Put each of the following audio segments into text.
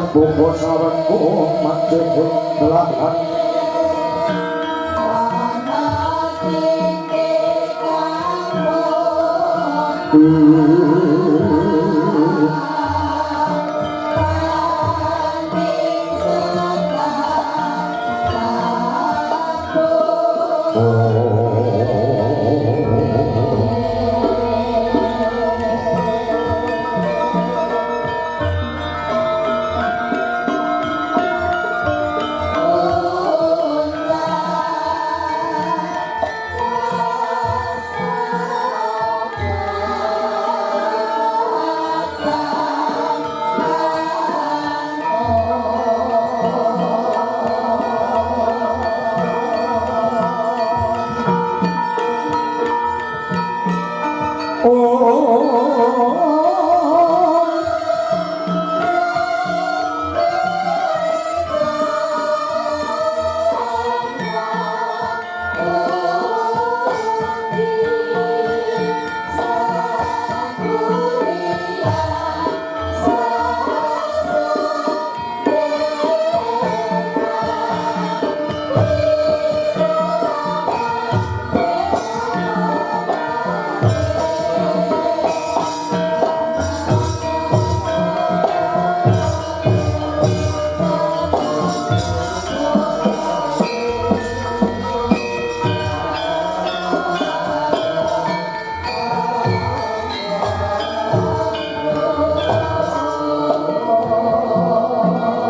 Buku sawenku majeng belahan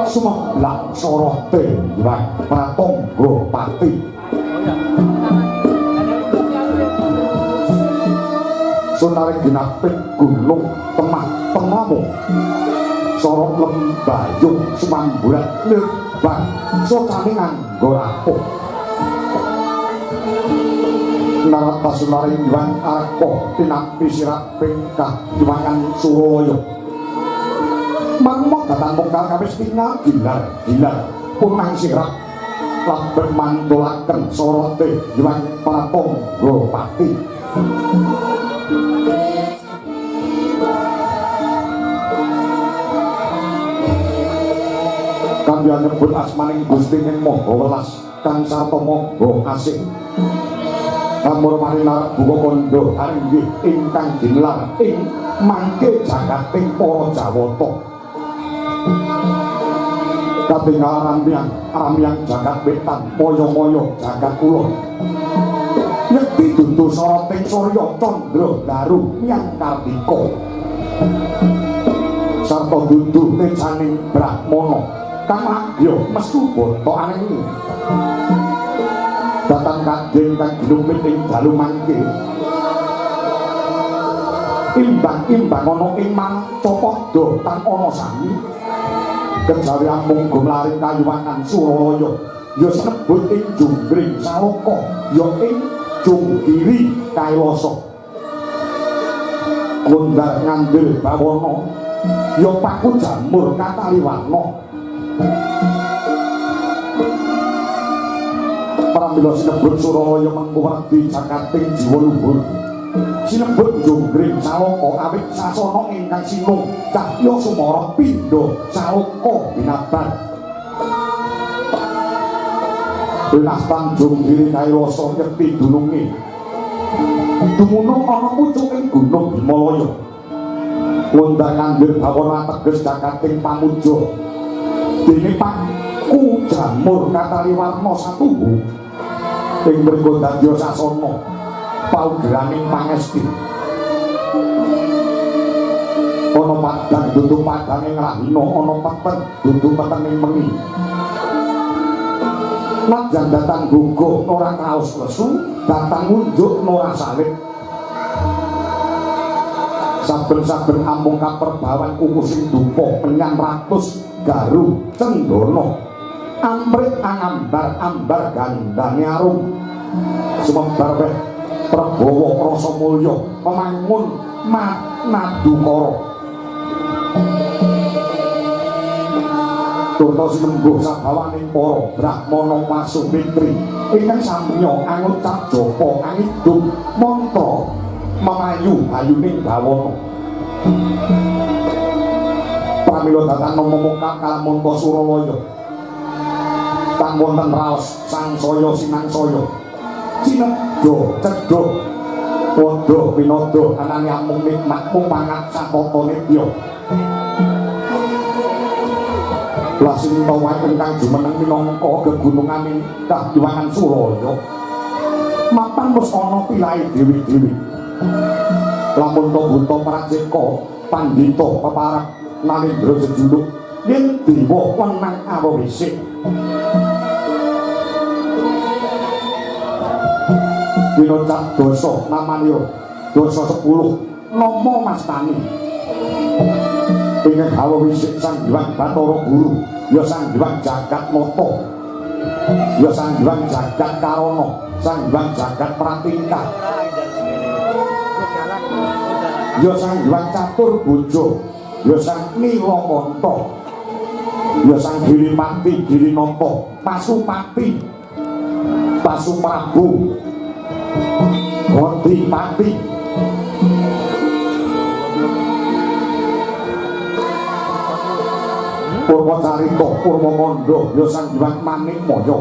sumeblak sorote Hyang Pratangga Pati. Sunaring ginapit gunung temah pengamu sorot lembayung sumamburat lerbang sotane nganggo rapuh narata sunaring Hyang Arka tinampi sirat pengkah Hyang Suraya mangmok datang mungkal kawis tinggal gilar punang sirat labet mantulaken sorote Hyang Pratangga Pati. Kandha nyebut asmaning Gusti ing Maha Welas kang sarta maha asih. Kamur marinara buka kandha aringgih ingkang ginelar ing mangke jagating para Jawata. Katingal aramyang jagat wetan moyo-moyo jagat kulon. Yekti dudu soroting Surya Candra Daru Hyang Kartika. Sarta dudu tejaning Brahmana kang agya mestu bata aning datang kageng kang ginumit ing dalu mangke imbang-imbang ana ing mancapada tan ana sami kejawi amung gumlaring kayuwangan Suralaya ya sinebut ing Junggring Saloka ya ing Jungkiri Kailasa kondhar ngandel bawana ya paku jamur kataliwarna. Pramila sinebut Suralaya mengkuwerdi jagating jiwa luhur sinebut Junggring Saloka awit sasana ingkang sinung cahya sumara pindha Saloka binabar Pinastan Junggiri Kailasa yekti dununge dumunung ana pucuking Gunung Himalaya wondar ngandhir bawana teges jagating pamuja dene paku jamur kataliwarna satuhu ing mriko dadi sasana paugeraning pangesti ana padang dudu padaning rahina ana peten dudu petening mengi najan datang guguh ora kaos lesu datang unjuk ora salib saben-saben amung kaperbawan kukusing dupa penyang ratus garu cendana amrit angambar-ambar gandane arum sumebar weh prabawa rasa mulya pemangun madukara turta sinembuh sabawaning para brahmana pasumintri ingkang samya angucap japa angidum mantra memayu ayuning bawana pramila datang momongkak kalamunta Suralaya kang wonten raos sangsaya sinangsaya cinedha cedhak padha winada anane amung nikmat mumangat satata nitya lasing tawa ingkang jumeneng minangka gegununganing Kahyuwangan Suralaya mapan wis ana pilahe dewi-dewi lamun to buta prajeka pandhita peparap Nalendra Sejuluk yen dewa wenang awisik winocap dosa namanyo dosa 10 nama mastani ingkang awisik Sang Hyang Bathara Guru ya Sang Hyang Jagat Nata ya Sang Hyang Jagat Karana Sang Hyang Jagat Pratingkah ya Sang Hyang Catur Bojo ya Sang Nilamanta ya Sang Girimati Girinata Pasupati Pasuprabu Gondipati Purwacarita Purwamanda ya Sang Hyang Manikmaya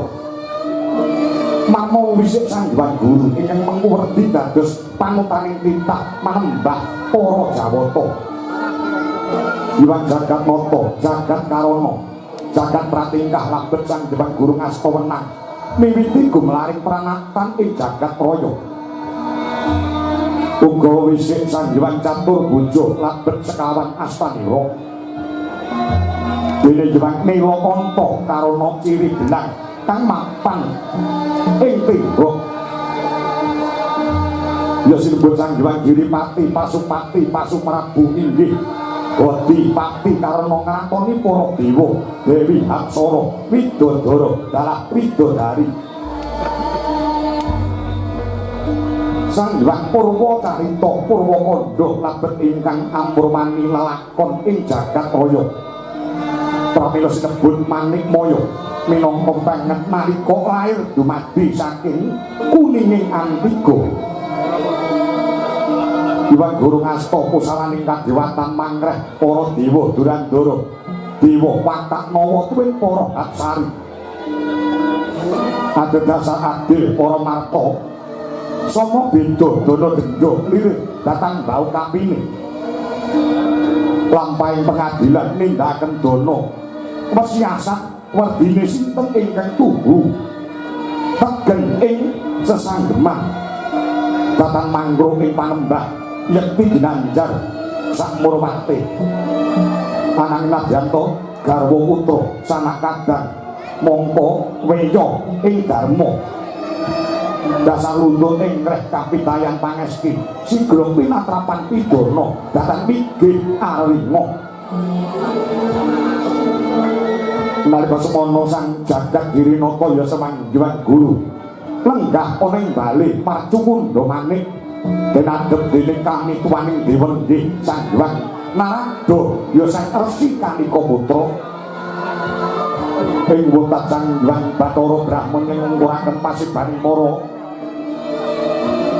Mamo wisik Sang Hyang Guru ingkang mengkuwerdi dados panutaning titah manembah para Jawata Hyang Jagat Nata Jagat Karana Jagat Pratingkah labet Sang Hyang Guru ngasta wenang miwiti gumlaring pranatan ing jagat raya uga wisik Sang Hyang Catur Bojo labet sekawan astanira dene Hyang Nilakanta karana ciri belang kang mapan ing tembok ya sinebut Sang Hyang Giripati Pasupati Pasuprabu inggih Wadi Pati karena ngakoni para dewa Dewi Aksara Widodara dalah widodari Sang Hyang Purwacarita Purwakanda labet ingkang ampurmani lelakon ing jagat raya pramila sinebut Manikmaya minangka penget nalika lair dumadi saking kuninging Antiga Hyang Guru Ngasta pusaraning kadewatan mangreh para dewa Durandara dewa Wataknawa tuwin para Apsari adhedhasar adil para marta sama beda dana denda lirik datang bau kapine lampahing pengadilan nindakaken dana wesiasat werdine sinten ingkang tuhu tegen ing sesanggeman datang mangrung ing panembah yekti ginanjar sak murmate ananging nadyanto garwa putra sanak kadang mongko weya ing dharma dasar lundut ing reh kapitayan pangesti sigra pinatrapan pidana datang migih aringa nalika semana Sang Jagat Girinata ya Semang Hyang Guru lenggah ana ing bali Marcukunda Manik denadep dening kami tuwaning dewa nggih Sang Hyang Narada ya Sang Resi Kanika Putra ing wonten Sang Hyang Bathara Brahmana ing nguraken pasibaning para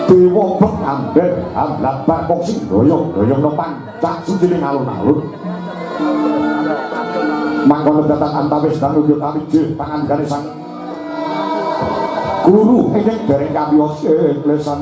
dewa bek amber amlabar kok sing doyong-doyong pancak sucining alun-alun mangkono datang antawis dan wujud awiji pangandhane Sang Guru ing dereng kawiyos lesan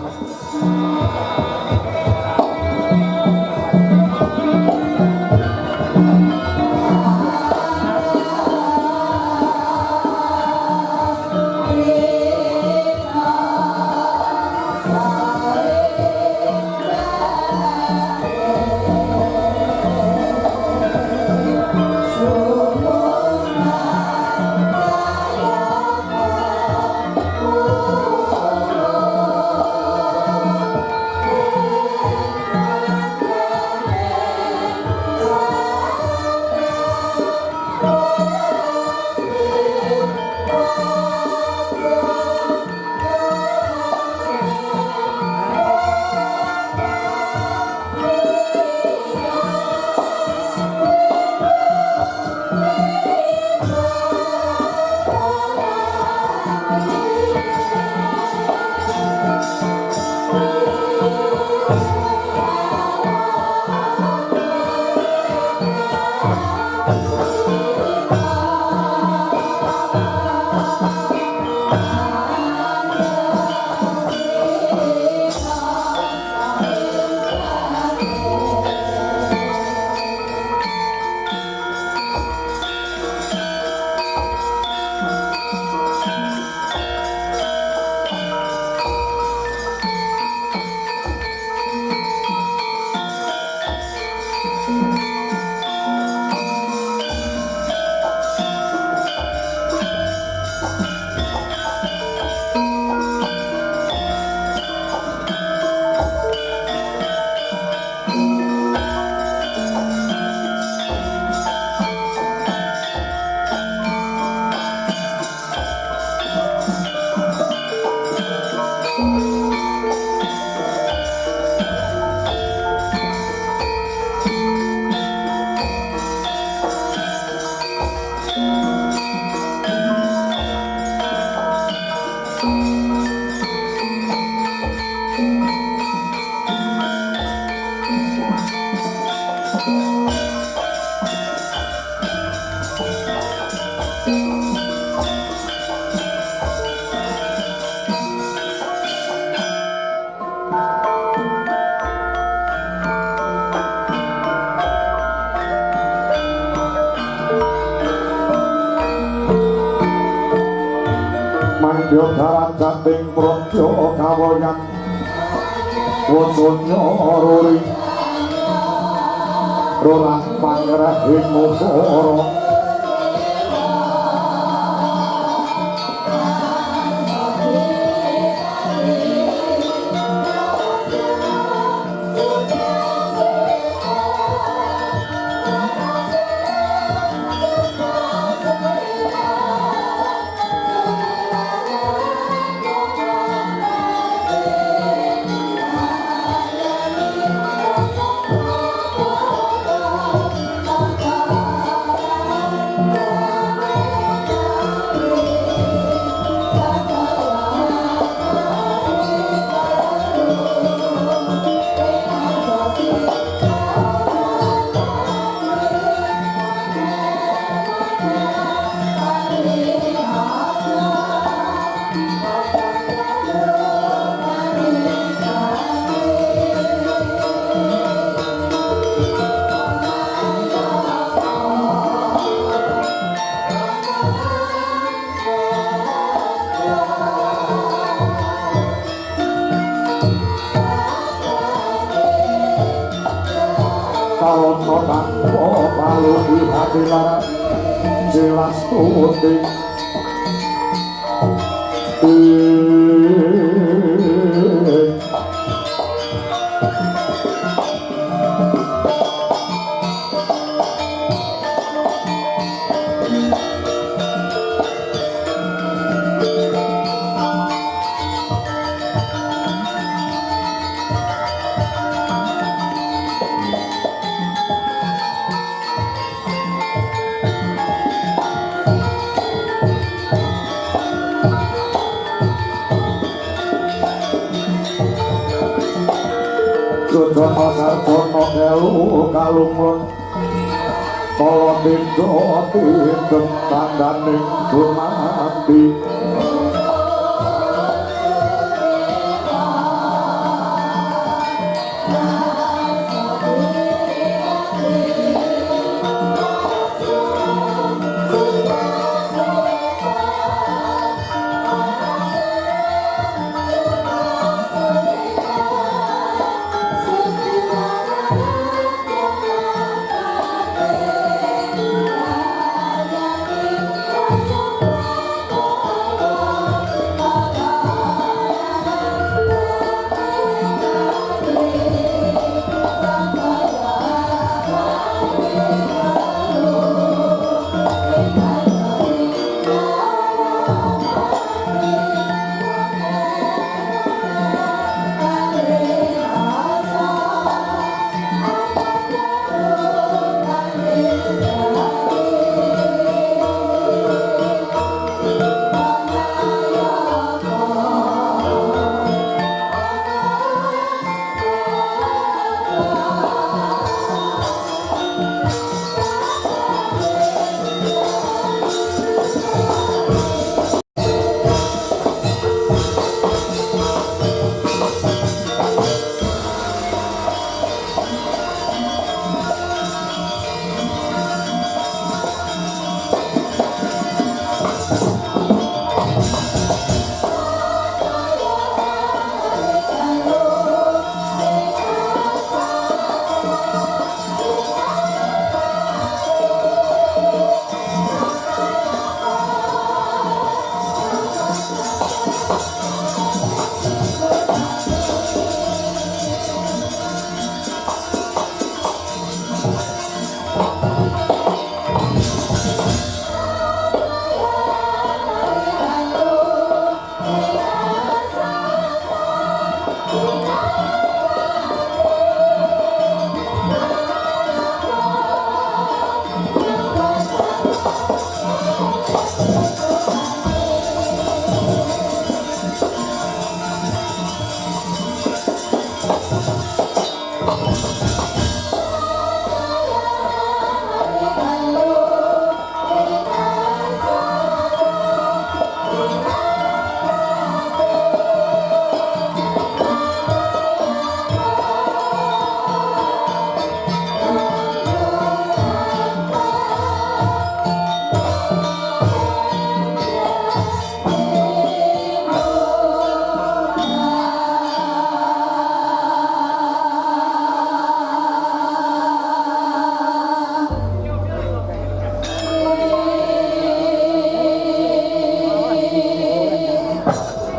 Mandya darajating praja kawayan wusanya ruri rolah pangrahing mukara tilar jelas tuti Jono sarjono kelu kalungun kala tiga tidem tandhaning dumati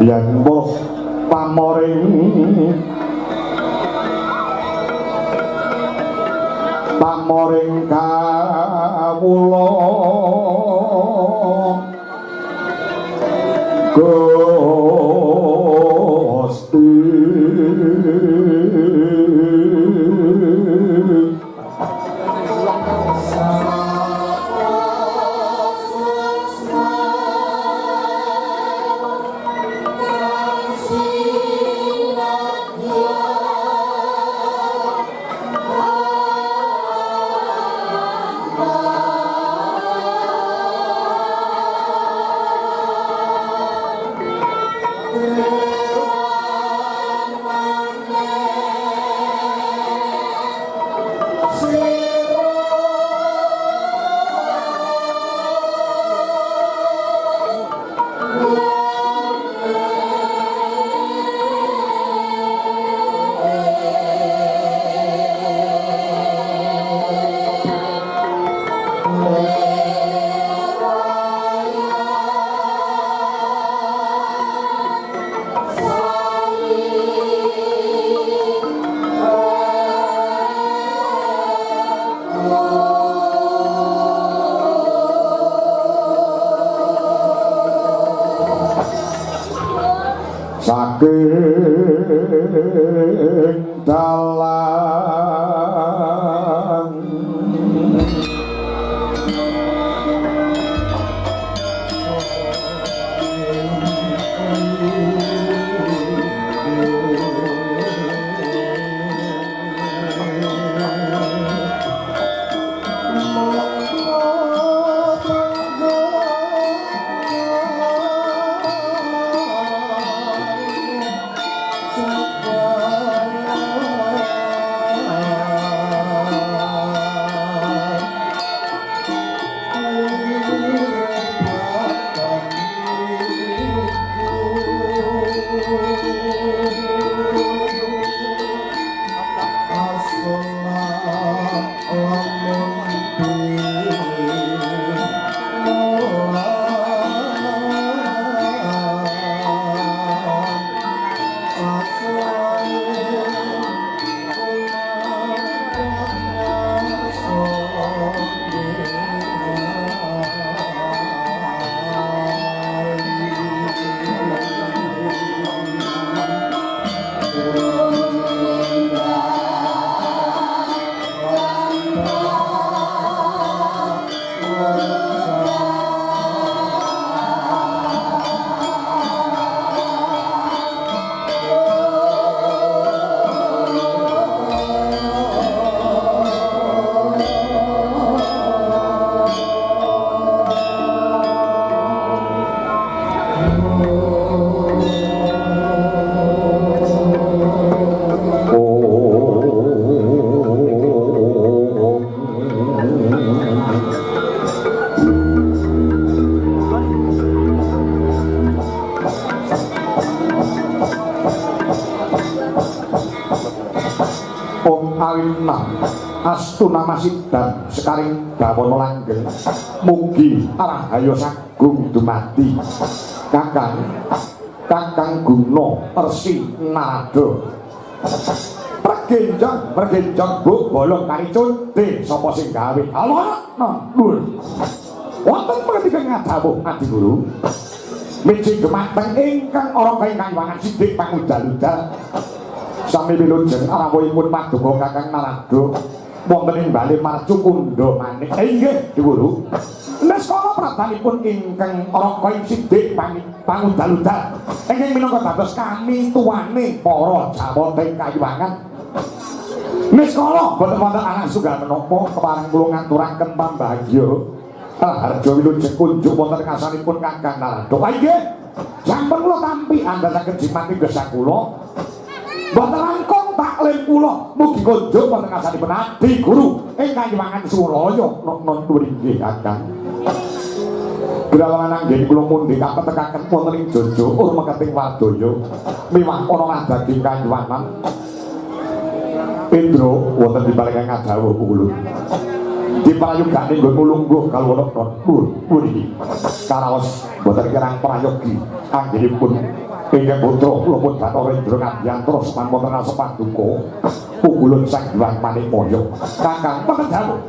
yen mbuh pamoring kawula Gusti saking dalan Astuna Masidan sekaring bawana langgeng mugi rahayu sagung dumadi Kakang Guna Resi Narada pergenjang buk bolong kari conde sapa sing gawe alana lur wonten pengendika ngadhawuh Adi Guru miji dumateng ingkang ora ingkang wangan sithik pangudal-udal sami wilujeng rawuhipun paduka Kakang Narada wonten ing bali marcu kundha manik inggih Guru neskala pratanipun ingkang ora ing sithik pangudal-udal ingkang minangka dados kami tuwane para Jawata ing Kayuwangan neskala boten wonten anak sunggal menapa kepareng kula ngaturaken pambagya harja wilujeng kunjuk wonten ngasanipun Kakang Narada inggih sampun kula tampi andharaken jimat ing gesang kula boten langkung taklim kula mugi kunjuk wonten ngasanipun Adi Guru ing Kayuwangan Suralaya non turinggih Kakang Grawangan anggen kula mundi kapetekaken wonten ing Jaja urmeketing Wadaya miwah ana daging Kayuwangan Indra wonten diparingan ngadhawuh kula diprayogane nggon mulungguh kalwana pundi karaos boten kirang prayogi anggenipun ingkang putra Lumut Bathara Indra Ngadyantara sampun wonten rasa paduka pungulun sang Hyang Manikmaya Kakang wonten dawuh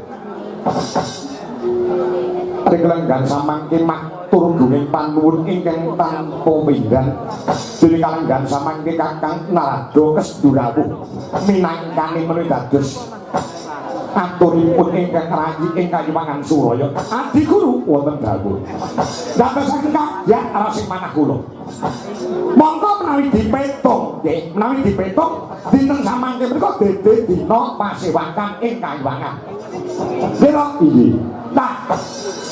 Rekelenggan samangke matur gunging panuwun ingkang tanpa mindhan dening kalenggan samangke Kakang Narada Kesdurawuh minangkani menawi dados aturipun ingkang rayi ing Kayuwangan Suraya Adi Guru wonten dawuh dadosaken kagyan rasing manah kula mongko menawi dipetung nggih menawi dipetung dinten samangke menika dede dina pasewakan ing Kayuwangan nggih nah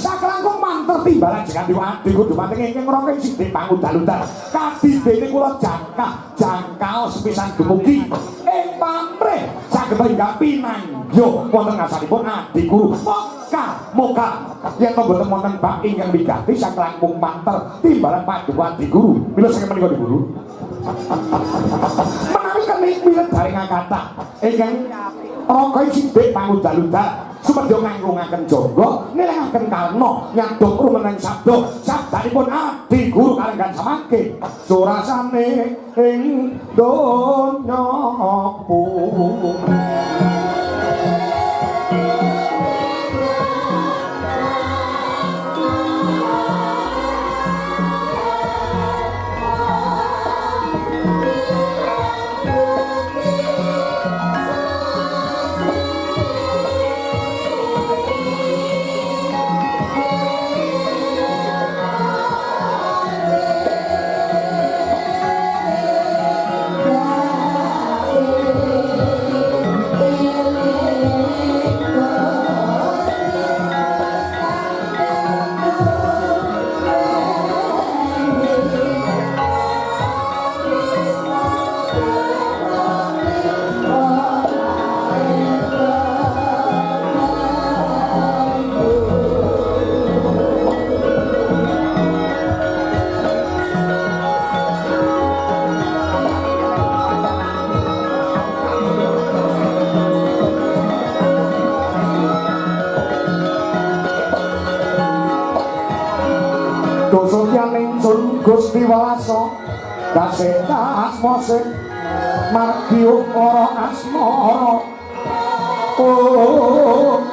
saklangkung manter timbalan jenengan diwadi kudu manting ingkang ngrangka sithik pangudal-udal kadidene kula jangkau sepisan dumugi ing pamrih saged enggal pinanggih wonten ngasanipun Adi Guru moga yen mboten wonten bab ingkang wigati saklangkung manter timbalan paduka Adi Guru mila saking menika Adi Guru menawi kenik wilet daring kathah ingkang rangka sithik pangudal-udal sumedya ngangrungaken jangga nilengaken kalna nyaduk rumeneng sabda sabdanipun Adi Guru kalenggan samangke surasane ing donya dosa tyaning sun Gusti Walasa kasih asma sing margi ora asmara oh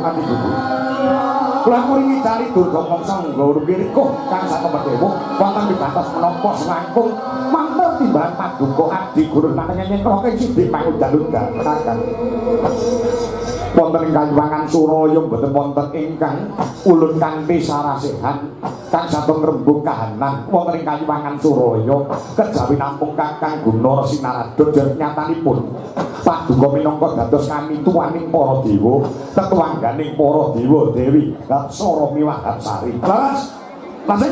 ati buku kula muringi cari durga mangsa nggoro kiriko kang satempedewo wonten pibatos menapa selangkung mantel timbang paduka adi guru panjenengan kroke sidik mangudal-udal kakang wonten ing Kayuwangan Suraya mboten wonten ingkang ulun kanthi sarasehan kang satung rembug kahanan wonten ing Kayuwangan Suraya kejawi namung kakang guna sinaradon jan nyatanipun paduka minangka dados kamituwaning para dewa tetuangganing para dewa dewi Sora Miwahatsari laras masih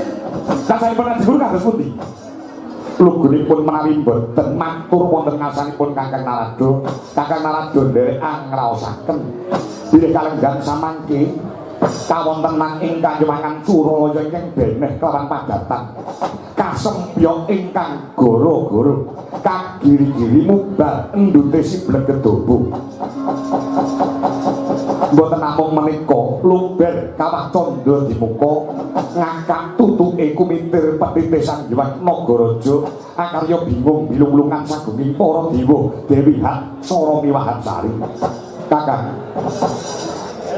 kasanipun adi guru kados pundi lugunipun menawi boten matur wonten ngasanipun Kakang Narada nderek angraosaken bilih kalenggan samangke kawontenan ing Kayuwangan Suraya ingkang beneh kelawan padatan kasempya ingkang goro-goro kagiri-giri mubal endute siblek kedobo mboten namung menika luber kawah candha di muka ngakak tutuke kumitir petite sang Hyang Nagaraja akarya bingung bilung-lungan sagunging para dewa Dewi Hak Sora Miwahatsari kakang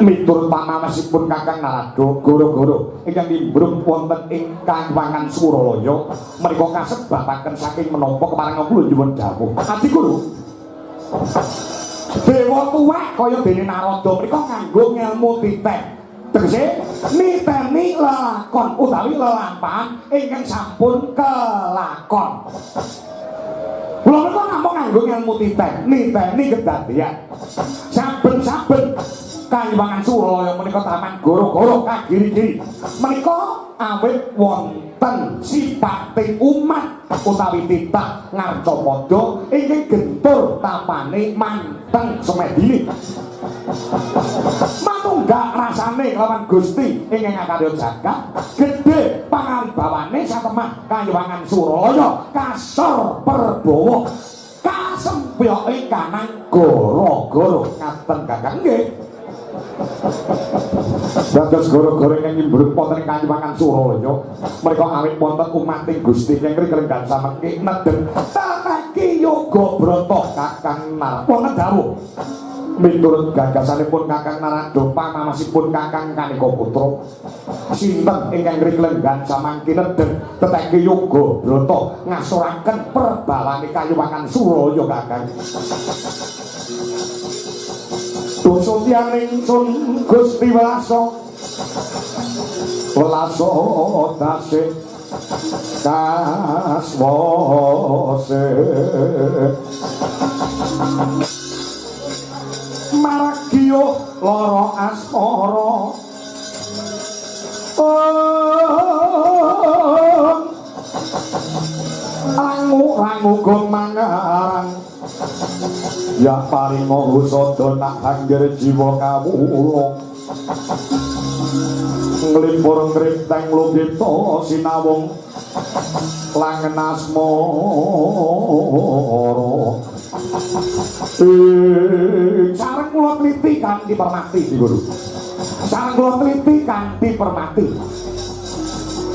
miturut pamawasipun Kakang Narada goro-goro ingkang nimbrung wonten ing Kayuwangan Suralaya menika kasebabaken saking menapa kepareng kula nyuwun dawuh ati guru dewa tuwek kaya dene Narada menika nganggo ngelmu titek tegese niteni lelakon utawi lelampahan ingkang sampun kelakon kula menika namung nganggo ngelmu titek niteni kedadian saben-saben Kayuwangan Suralaya menika taman goro-goro kagiri-giri menika awit wonten sipate umat utawi titah ngarcapada ingkang gentur tapane manteng semedine manunggak rasane kelawan Gusti ingkang akarya jagat gedhe pangaribawani satemah Kayuwangan Suralaya kasor perbawa kasempyoke kanang goro-goro ngaten kakang nggih dados goro-goro ingkang nyimbruk wonten ing Kayuwangan Suralaya menika awit wonten umating Gusti ingkang kelenggan samengke nedhen tateki yoga brata Kakang Narada wonten dawuh miturut gagasanipun Kakang Narada pamawasipun Kakang Kanika Putra sinten ingkang kelenggan samangke nedhen tateki yoga brata ngasuraken perbalane Kayuwangan Suralaya kakang dosa tyaning sun Gusti Walasa tasih kaswase maragya lara asmara rangu-rangu gomangarang ya paringa husada nak anggir jiwa kawula nglimpur ngripteng logita sinawung langen asmara sareng kula teliti kanthi permati Guru sareng kula teliti kanthi permati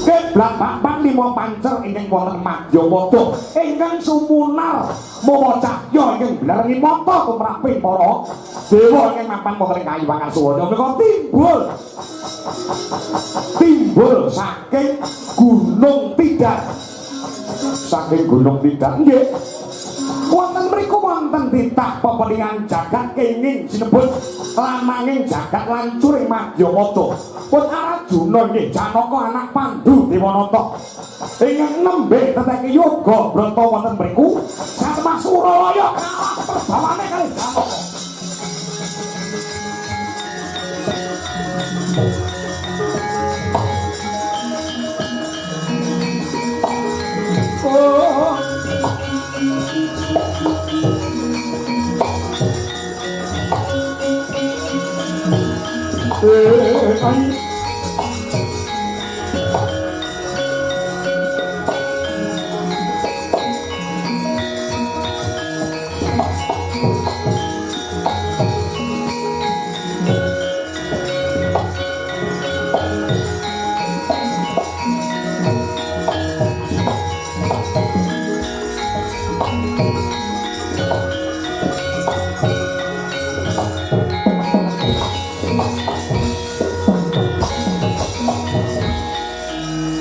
Keblat papan lima pancer ingkang wonten Madyapada ingkang sumunar mawa cahya ingkang blarengi mata tumraping para dewa ingkang mapan wonten ing Kayuwangan Suralaya menika timbul saking Gunung Tidak nggih wonten wonten mriku wonten titah pepelingan jagat kenging sinebut lananging jagat lancuring Madyamata. Pun Arjuna nggih Janaka anak Pandhu Dewanata. Ingkang nembe teteki yoga brata wonten mriku Satemah Suralaya kalah perbawane kalih Janaka.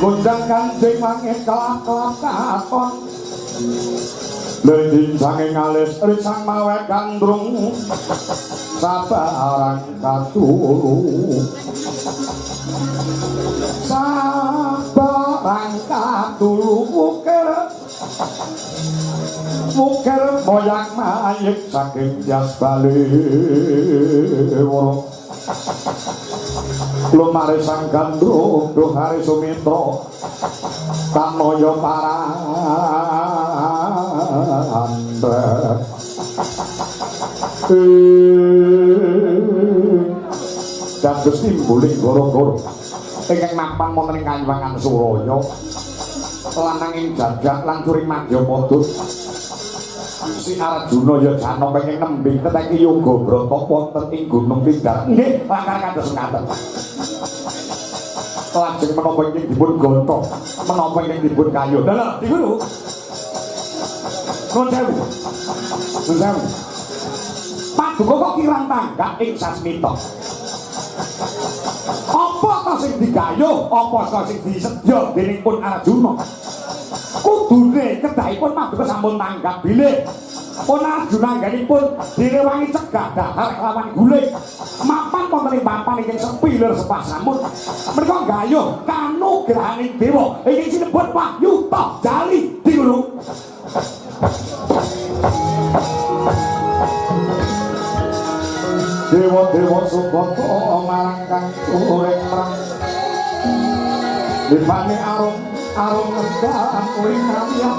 Kunjang Kanjeng Wangit kelap-kelap katon Lending sanging alis risang mawe gandrung sabarang katulu sabarang katulu mukir moyang mayik saking tias bali woro lumare sang gandrung duh hari sumitra tanaya parandra dados timbuling goro-goro ingkang mapan wonten ing Kanyuwangan Suraya lananging jajak lancuring Madyamata si Arjuna ya Janaka ingkang nembe teteki yoga brata wonten ing Gunung Pindar nggih lakar kados ngaten. Lajeng menapa ingkang dipun gontok menapa ingkang dipun kayun lho niku lho nuwun sewu Paduka kok kirang tanggap ing sasmita apa ta sing digayuh apa ta sing disedya dening pun Arjuna kudune kedahipun Paduka sampun tanggap bilih pun Arjuna anggenipun direwangi cegah dahar kelawan guling mapan wonten ing papan ingkang sepi lir sepasamun menika gayuh kanugrahaning dewa ingkang sinebut Wahyuta Jali Dingulu dewa-dewa Subata marang kang urip merang dipane arum ngendhan kuring kaliyan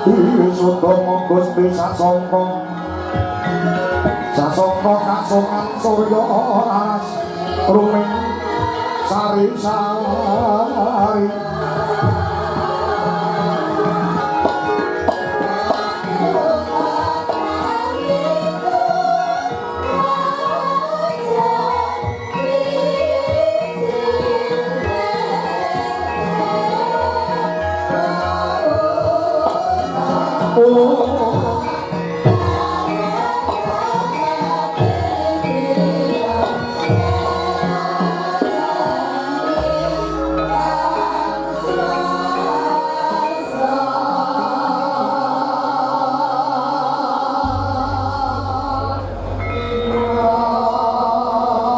Sutomo Gusti Sasongko Sasongko kasungan surya aras rumeng sari-sari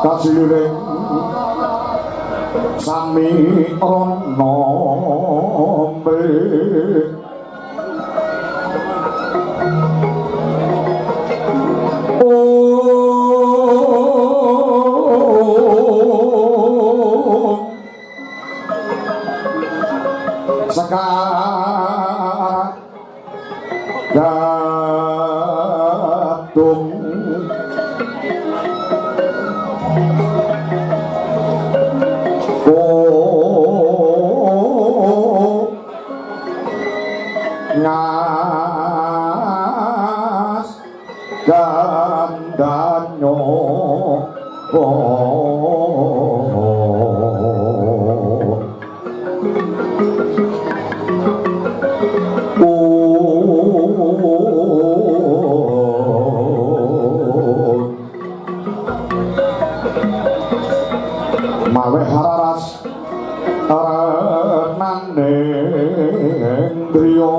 Kasiring sami ana sekarang ngas gandanyo mawe hararas nandeng driya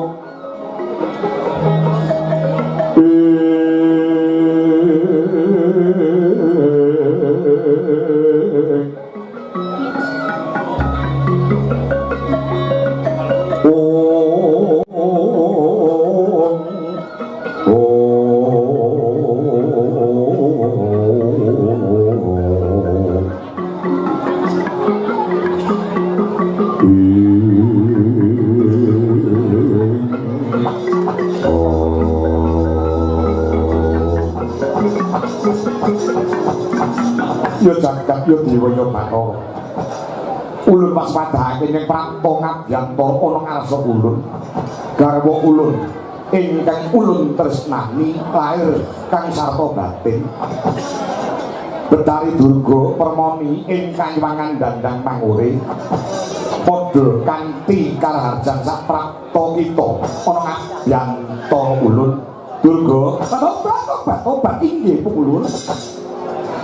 yo jagat yo dewa yo Bathara ulun pas padhake ning Prapta Ngabyantara ana ngarsa ulun garwa ulun ingkang ulun tresnani lair kang sarta batin Betari Durga permoni ingkang wangan dandang mangure padha kanthi karaharjan sak prapta kita ana Ngabyantara ulun Durga tobat inggih ulun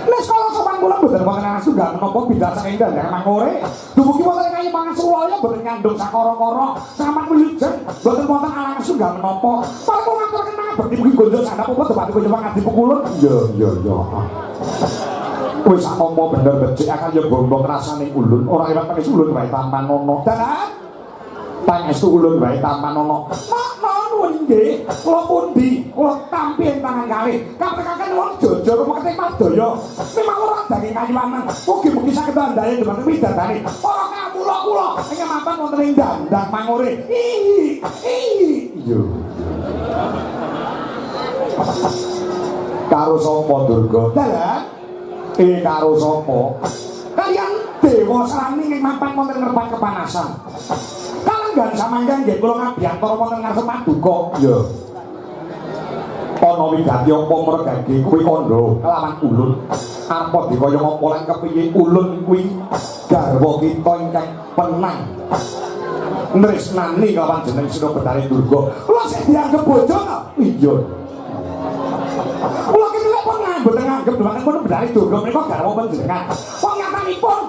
nek kala sopan kula mboten wonten sunggal menapa bidhal saking dandang mangure dumugi wonten kayu Pangasulaya mboten ngandung sakara-kara sampeyan wilujeng mboten wonten alang sunggal menapa paling ngatur kenang bekti mugi gondol sandap apa debat kula ngadi pukulun iya wis apa bener becik akan ya bombong rasane ulun ora liwat pangis ulun wae tampan ana dalan pangestu ulun wae tampan ana nggih kula pundi kula tampi ing tangan kalih kapekaken wong jojor mekete madaya memang ora daging kayuwanan mugi-mugi saged andhae dhumateng widadari para kawula kula ingkang mapan wonten ing dandang mangure iya karo sapa Durga dalan karo sapa kaliyan dewa srani ing mapan wonten ngerbat kepanasan kalenggan samangga nggih kula Ngabyantara wonten ngarsa paduka iya ana wigati apa mergage kuwi kandha kelawan ulun apa dikaya apa lan kepiye ulun kuwi garwa kita ingkang penang nresnani kelawan jeneng Sina Betari Durga kula sing dianggep bojo to iya kula ki lek pun mboten nganggep dhumateng pun Betari Durga menika garwa panjenengan wong nyatanipun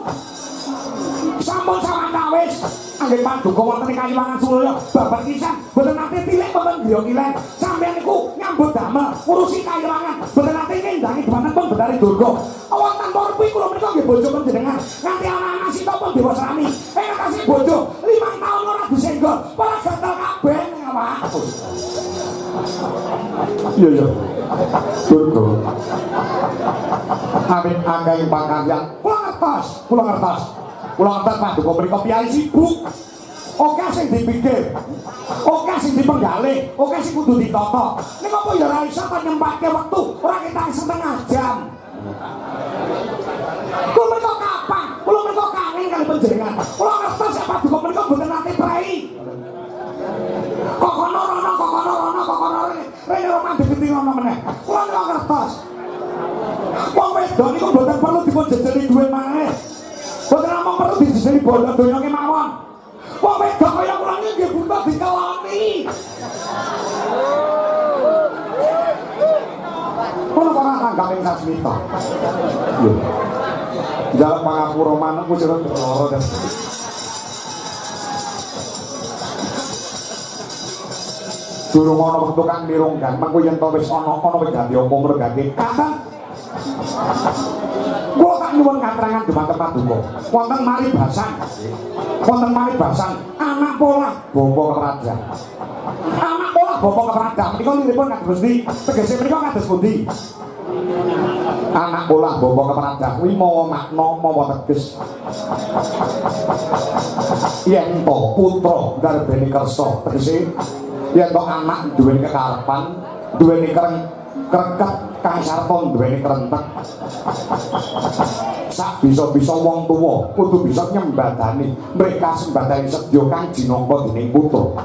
sampun sawetawis anggere paduka wonten ing Kayuwangan Sulaya babat pisan mboten nate tilik mboten griya kilen sampeyan niku nyambut damel ngurusi Kayuwangan mboten nate ngendangi dhumateng pun Betari Durga wonten porpi kula menika nggih bojo panjenengan nganti anak-anak sita pun dewa srami kasih bojo 5 taun ora disenggol para gatel kabeh ning awakku iya Durga amin akeh pakaryan kula ngertos paduka menika piyai sibuk oke sing dipikir, oke sing dipenggalih, oke sing kudu ditata. Ning apa ya ora iso kok nyempatke wektu, ora kita setengah jam. Kula menika kapan? Kula menika kangen kali panjenengan. Kula ngertos sak paduka menika mboten nate prei. Kok kono rene ora dipiti rono meneh. Kula ngertos. Wong wedok niku mboten perlu dipun jejeli dhuwit maneh. Mboten namung perlu dijejeli bondo donya kemawon. Wong wedok kaya kula niki nggih butuh dikeloni. Kula ora tanggaping Sasmita. Lho. Jalan pangapura manuk ku sira loro dan durung ana wektu kang mirunggan mengko yen to wis ana wegati apa mergati kakang kula tak nyuwun katrangan dhumateng paduka wonten maribasan anak pola bapa kerajaan anak pola bapa kerajaan menika liripun kados pundi tegese menika kados pundi anak pola bapa kerajaan kuwi mawa makna mawa teges yen to putra garbene kersa tegese yen to anak duweni kekarepan duweni kreket kang sarta duweni krentek sak bisa-bisa wong tuwa kudu bisa nyembadani mereka sembadani sedya kang jinangka dening putra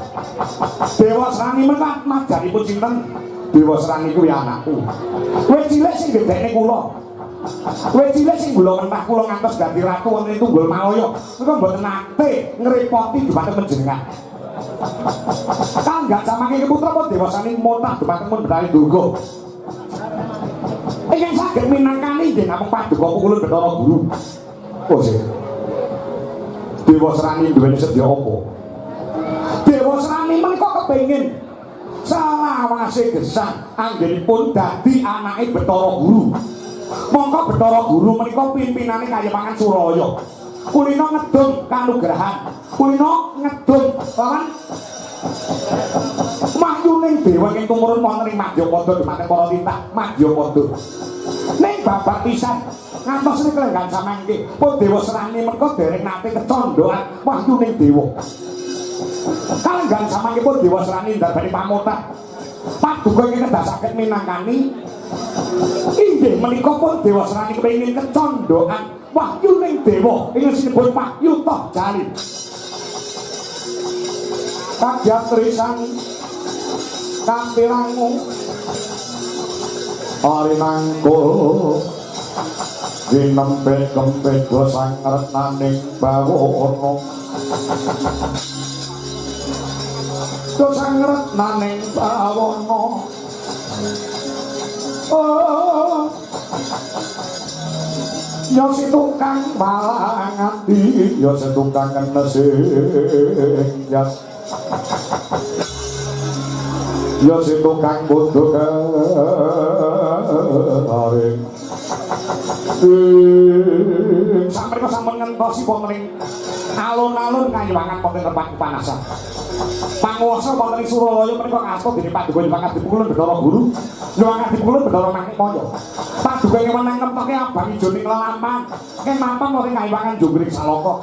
Dewa Srani menika majaripun sinten Dewa Srani kuwi anakku kowe cilik sing gedhekne kula kowe cilik sing kula mentah kula ngantos dadi ratu wonten Tunggul Malaya menika mboten nate ngrepoti dhumateng panjenengan kan gak samangke putra pun Dewa Srani mutah dhumateng mun Betari Durga ingkang saged minangkani nggih namung paduka pukulun Bathara Guru. Oh sih. Dewa Srani duweni sedya apa? Dewa Srani menika kepengin salawase gesang anggenipun dadi anake Bathara Guru. Mongko Bathara Guru menika pimpinane Kayewangan Suraya. Kulina ngedung kanugrahan. Kulina ngedung lawan mahyuning dewa ing tumurun wonten ing Madyapada dhumateng para titah Madyapada. Ning babat pisan ngantos ning kelenggan samangke pun Dewa Srani menika dereng nate kecondhoan mahyuning dewa. Kalenggan samangke pun Dewa Srani ndarbani pamutah. Paduka ingkang kedah saged minangkani inggih menika pun Dewa Srani kepengin kecondhoan mahyuning dewa ingkang sinebut Wahyu Toh Jalil. Kajatrisan kampirangu arinangkul dinempet-kempet sang retnaning bawana sang retnaning bawana ya si tukang malang ati ya si tukang kenesing jas ya si tukang bodoh karing sampai sampun ngentosipun ring alun-alun Kayewangan wonten tempat kepanasan panguwasa wonten ing Suralaya menika kasta dening Paduka Nyuwun Dipukulun Bathara Guru Nyuwun Dipukulun Bathara Mahnikmaya Paduka ingkang nemtoke abang ijo ning lelampahan ing mampang wonten Kayewangan Jonggring Salaka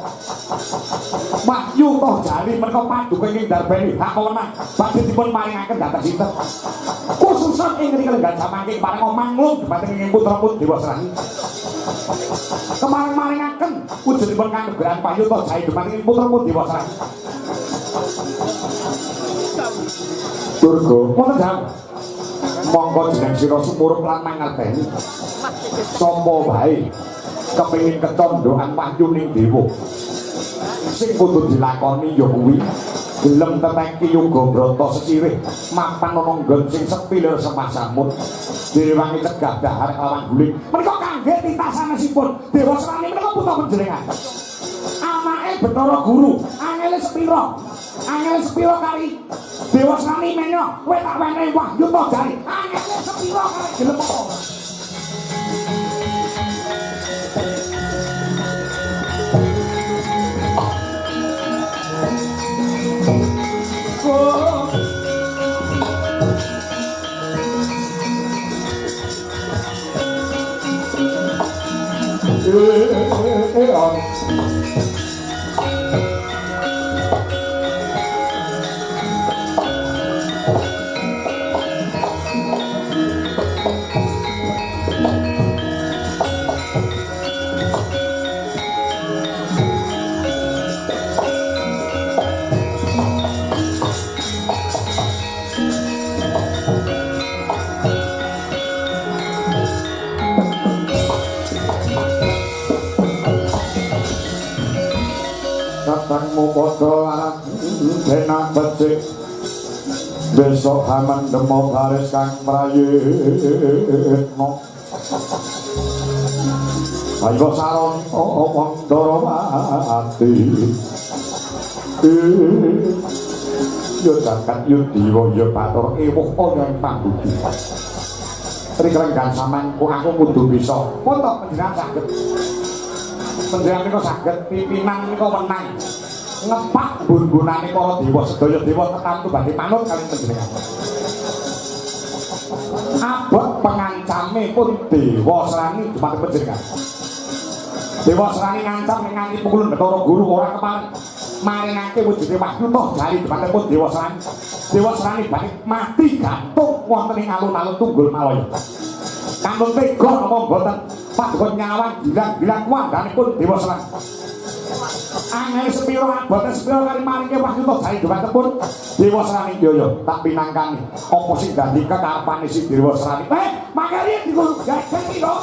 Wahyu Toh Jalil menika Paduka ingkang ndarbani hak wewenang badhe dipun paringaken dhateng sinten khususan ing kelenggan samangke pareng manglung dhumateng ing putra-putri Dewa Srani kemareng-maringaken wujudipun kanugrahan Wahyu Toh Jalil dhumateng ing putra-putri Dewa Srani Durga wonten dawuh monggo jeneng sira sumuruk lan mangerteni sapa wae kepengin kecondhoan wahyuning dewa sing kudu dilakoni ya kuwi gelem teteki yoga brata secirih mapan ana nggon sing sepi lir semasamut direwangi cegah dahar lawan guling menika kangge titah sanesipun Dewa Srani menika putra panjenengan anake Bathara Guru angele sepira kali Dewa Srani menyo kowe tak wenehi Wahyu Toh Jalil angele sepira kali gelem apa marang dena becik besok haman demo baris kang prayitno ayo saron wong Darawati yo jagat Yudiwa yo batur ewuh ana ing pambudi Rikrenggan sampeanku aku kudu bisa foto panjenengan saged panjenengan niku saged pimpinan niku wenang ngepak bun-bunane para dewa sedaya dewa tekan badhe manut kaliyan panjenengan abot pengancame pun dewa serani dumateng panjenengan dewa serani ngancam nganti pukulan Bathara Guru ora kepareng maringake wujude wahyu toh jari dumateng pun dewa serani badhe mati gantung wonten ing alun-alun Tunggul Malaya kanggo tega napa mboten paduka nyawang gilang-gilang wandhanipun dewa serani angel sepiro abote sepiro kali maringke wahyu toh jari dumateng pun dewa serani yo tak pinangkani apa sing dadi kekarepane si dewa serani makari dikulo gagal iki kok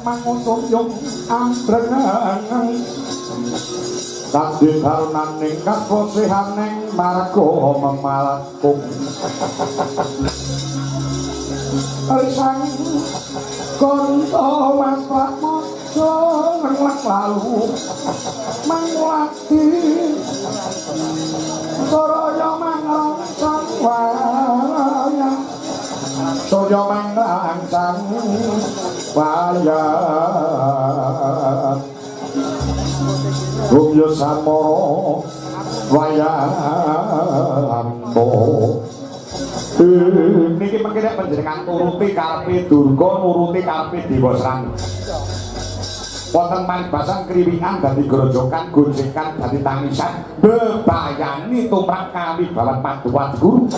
mangutung ambrengan kadhe karunaning kaposihaning marga memalakum risang konto masrat mojo ngelak lalu mangulati soraya mangrangsang waya soraya mangrangsang waya Gumya samara wayambo niki mengke nek panjenengan nuruti karepe Durga nuruti karepe Dewa Serani wonten paribasan kriwingan dadi grojokan gonjekan dadi tangisan bebayani tumrap kawibawan Paduka Guru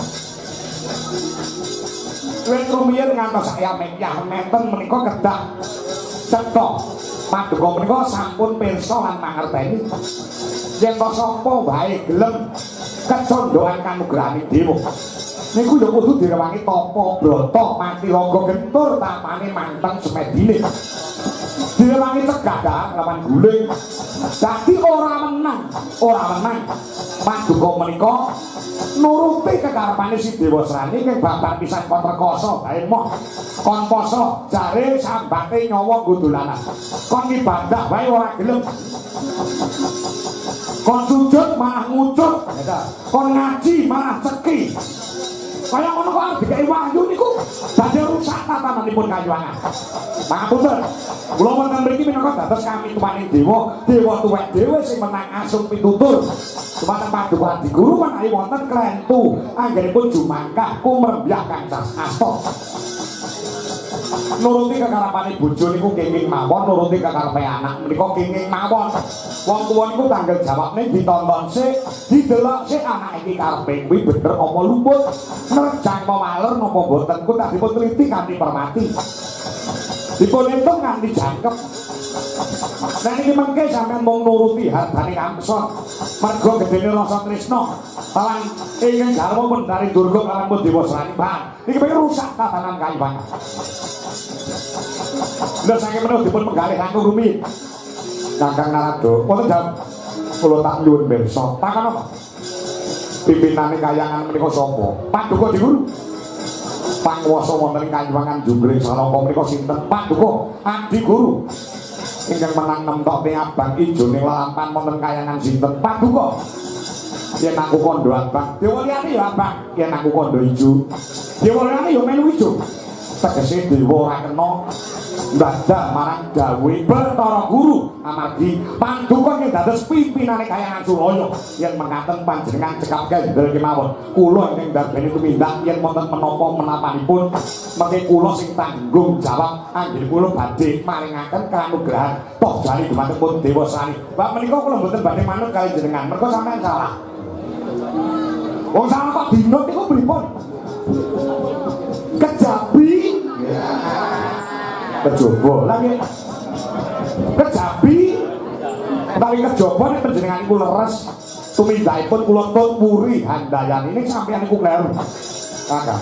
wit rumiyin ngantos ayam-ayam menten menika kedah cetha Paduka menika sampun pirsa lan mangerteni yen sapa wae gelem kecondhoan kanugrahane dewa niku ya kudu direwangi tapa brata mati raga gentur tapane manteng semedine direwangi cegadah lawan guling dadi ora menang Paduka menika nuruti kekarepane si Dewa Serani ing babar pisan kon rekoso bae moh kon poso jare sambate nyawa gudulanan kon ibadah wae ora gelem kon sujud malah ngucut kon ngaji malah ceki kaya ngono kok dikai wahyu niku badhe rusak tatananipun kayuwangan pangapunten kula wonten mriki minangka dados kami tuwaning dewa tuwek dhewe sing menang asung pitutur dumateng Paduka Guru menawi wonten klentu anggenipun jumangkah kumrembyah kang asta nuruti kekarepane bojo niku kenging mawon nuruti kekarepe anak menika kenging mawon wong tuwa niku tanggung jawabne ditonton sik didelok sik anak iki karepe kuwi bener apa luput nerjang mawaler napa boten ku tak dipun teliti kanthi permati dipun entung kanthi jangkep nah ini mengke sampean mung nuruti hartane kamsa mergo gedene rasa tresna lan ingkang garwa pun dari Durga kaliyan Dewa Serani Bang iki pengen rusak tatanan kayuwangan lha saking menawa dipun penggalih langkung rumiyin Kakang Narada wonten jam kula tak nyuwun pirsa takon apa pimpinane kayangan menika sapa Paduka Guru panguwasa wonten ing kayuwangan Junggring Salaka menika sinten Paduka Adi Guru ingkang menang nemtok ing abang ijo ning lalampahan wonten kayangan sinten Paduka yen aku kandha abang dewa liyane ya abang yen aku kandha ijo dewa liyane ya melu ijo tegese dewa ora kena ndadak marang dawuhe Bathara Guru amargi panduka ing dados pimpinane Kahyangan Suraya yen mengkaten panjenengan cekap kendel kemawon kula ing darbene tumindak yen wonten menapa menapanipun mengke kula sing tanggung jawab anggene kula badhe maringaken kanugrahan toh jali dumateng pun dewa sani Pak menika kula mboten badhe manut kali jenengan mergo sampeyan salah wong salah kok dinut niku pripun kejabi kejaba lagi kejabi utawi kejaba nek panjenengan iku leres tumindakipun kula puri handayani ini sampeyan iku kleru kakak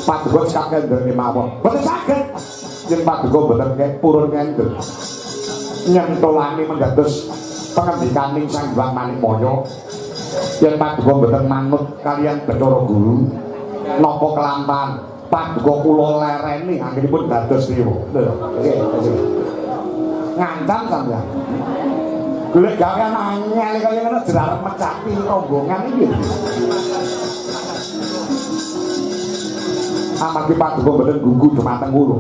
paduka cekap kendel kemawon boten saged yen paduka boten purun kendel nyentolani mendados pengendikaning Sang Hyang Manikmaya yen paduka boten manut kalian Bathara Guru napa kelampahan paduka kula lereni anggenipun dados dewa lho ngancam sampeyan golek gawean anyel kaya ngono jerarep mecapi rombongan iki amargi paduka boten gugu dumateng kula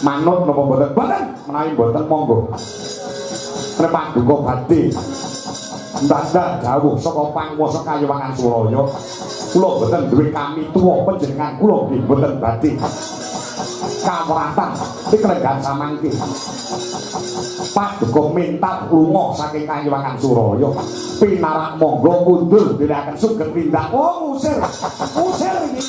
manut napa boten boten menawi boten monggo nek paduka badhe ndadak dawuh saka pangwasa Kahyangan Suraya kula boten duwe kami tuwa panjenengan kula nggih boten badhe kawratan pikelenggan samangke paduka minta lunga saking Kahyangan Suraya pinarak monggo mundur dherekaken sugeng tindak oh usir iki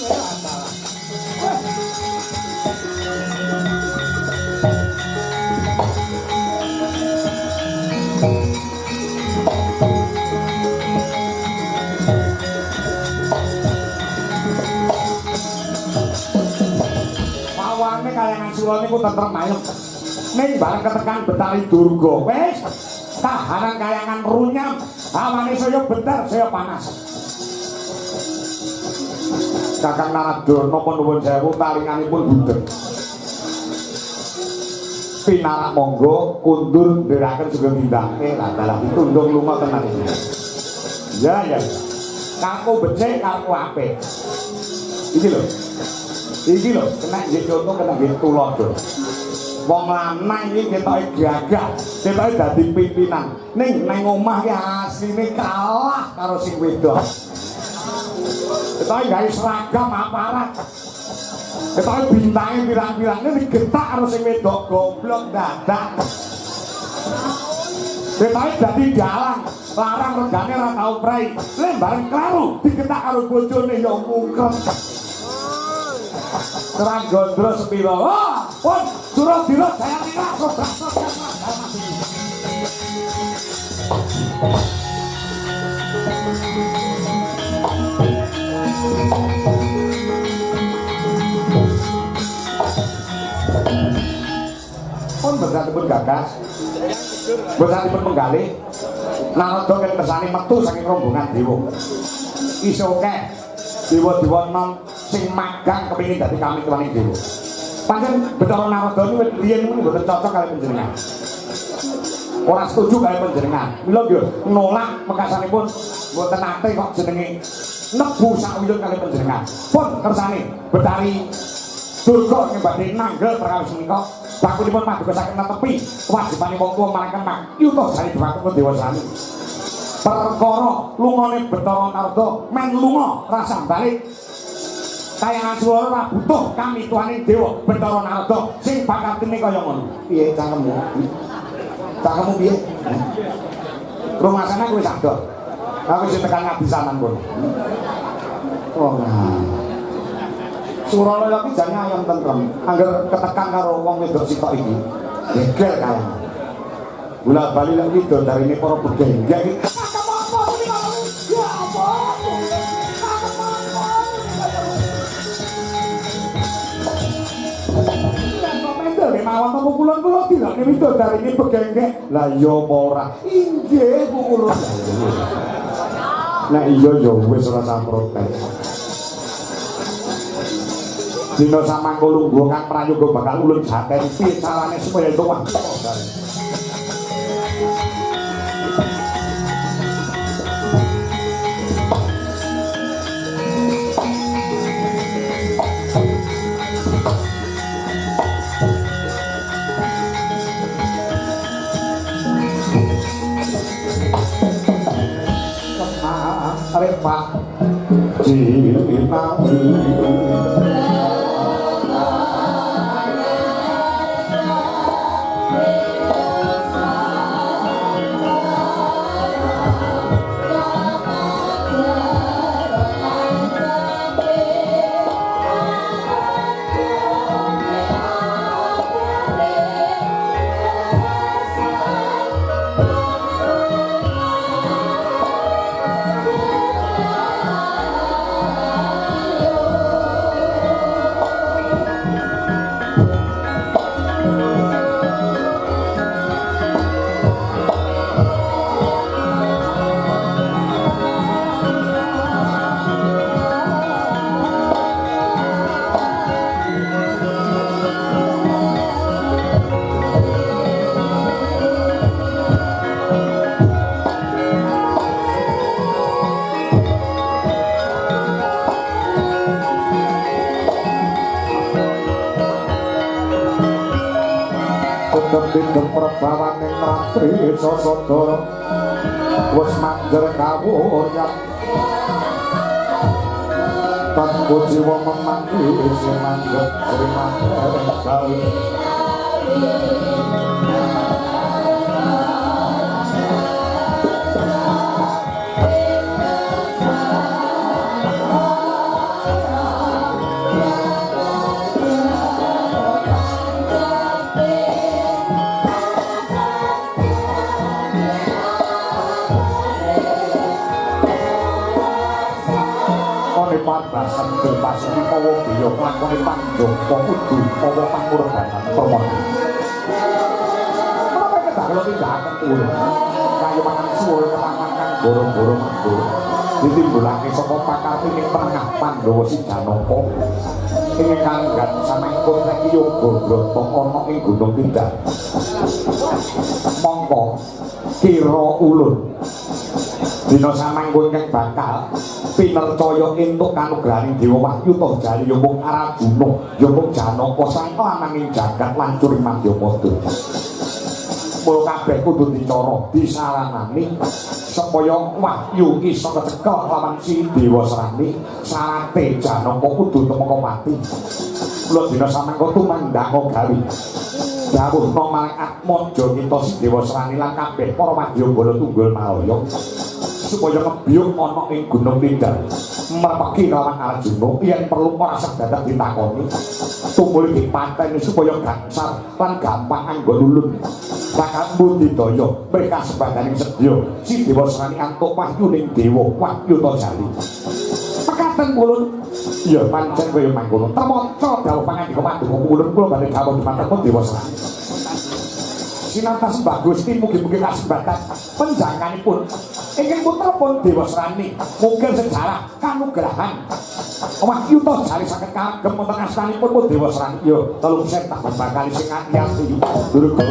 Kahyangan Suraya niku tentrem ayem ning bareng ketekan Betari Durga wis tahanan Kahyangan runyam awane saya bentar saya panas Kakang Narada napa nuwun sewu taringanipun budheg pinarak monggo kundur ndherekaken sugeng tindake lah ditundung lunga tenan ya kaku becik kaku apik iki lho kena nggih contoh kena nggih tulodo wong lanang iki ketoke gagah ketoke dadi pimpinan ning nang omah ki asline kalah karo sing wedok ketoke gawe seragam aparat ketoke bintange pirang-pirang ning getak karo sing wedok goblok dadak ketoke dadi dalang larang regane ora tau prei lek bareng kleru digetak karo bojone ya mungkem terang gondro sepiro pun suruh dirut saya tinggal pun bersatipun gagas bersatipun menggali Narada kan kersane metu saking rombongan dewa iso keh dewa-dewa nom sing magang kepingin dadi kami tuane dewa. Pancen Bathara Narada niku riyen niku mboten cocok kali panjenengan. Ora setuju kali panjenengan. Mila nggih nolak mekasanipun mboten nate kok jenenge nebu sakwiyun kali panjenengan. Pun kersane Betari Durga ing badhe nanggel perkawis menika bakulipun paduka saking netepi kewajibanipun wong tuwa marang Kemang yuta jari dhumateng dewa sami. Perkara lungane Bathara Narada men lunga rasa balik Kahyangan Suraya ora butuh kami tuane dewa Bathara Narada sing bakatine kaya ngono. Piye cangkemmu? Cangkemmu piye? Rumasane kowe sadar. Aku sing tekan ngabisanan pun. Oh nah. Suralaya iki jane ayam tentrem. Angger ketekan karo wong wedok sitok iki. Gegel kae. Bola-bali lek widok darine para begengga iki. Ya Allah. Mawon apa kula tidak widok darine begengge. Lah iya apa ora? Inggih Bu kula. Nah iya ya wis ora usah protes. Dina samangko lungguh kang prayoga bakal ulun jaten piye carane supaya entuk waktu. Cinami Bidang perbawaning ratri sosodara wis manjer kawuryan tanpa jiwa memanggih sing manggep srimanggal Parbasan Dilpasuni Pawa Biya nglakoni panjapa kudu pawa pangurbanan permohonan. Menapa kedah kula tindakaken urip kaya mangan suwul kemangan goro-goro mandur ditimbulake saka pakapining penengah Pandhawa si Janaka ing kanggan samengkut niki yoga brata ana ing Gunung Pindad. Mongko kira ulun dina samangkut kang bakal pinercaya entuk kanugrahaning Dewa Wahyu toh jali ya mung Arjuna ya mung Janaka sang lananging jagat lan curi Madyapada. Mula kabeh kudu dicara disaranani supaya Wahyu isa kecekel lawan si Dewa Srani sarate Janaka kudu temeka mati. Mula dina samangka tumandang gawe dawuhna marang Atmaja kita si Dewa Srani lan kabeh para Wadyabala Tunggul Malaya supaya ngebiyung ana ing Gunung Pindad merpeki lawan Arjuna yen perlu ora sedadak ditakoni tumbul dipateni supaya gangsar lan gampang anggon ulun bakal mbudidaya mereka sebaganing sedya si Dewa Srani antuk wahyu ning Dewa Wahyu Jali pekaten ulun ya pancen kaya mangkono temaca dawuh pangandika Paduka ulun kula badhe dawuh dumateng Dewa Srani sinantas bagus mugi-mugi kasebatas penjangkanipun ingin putrapun Dewa Srani mungkin sejarah kanugrahan Wahyu Jali saged kagem wonten astanipun Dewa Srani ya telung setah bakal sing ati-ati Durga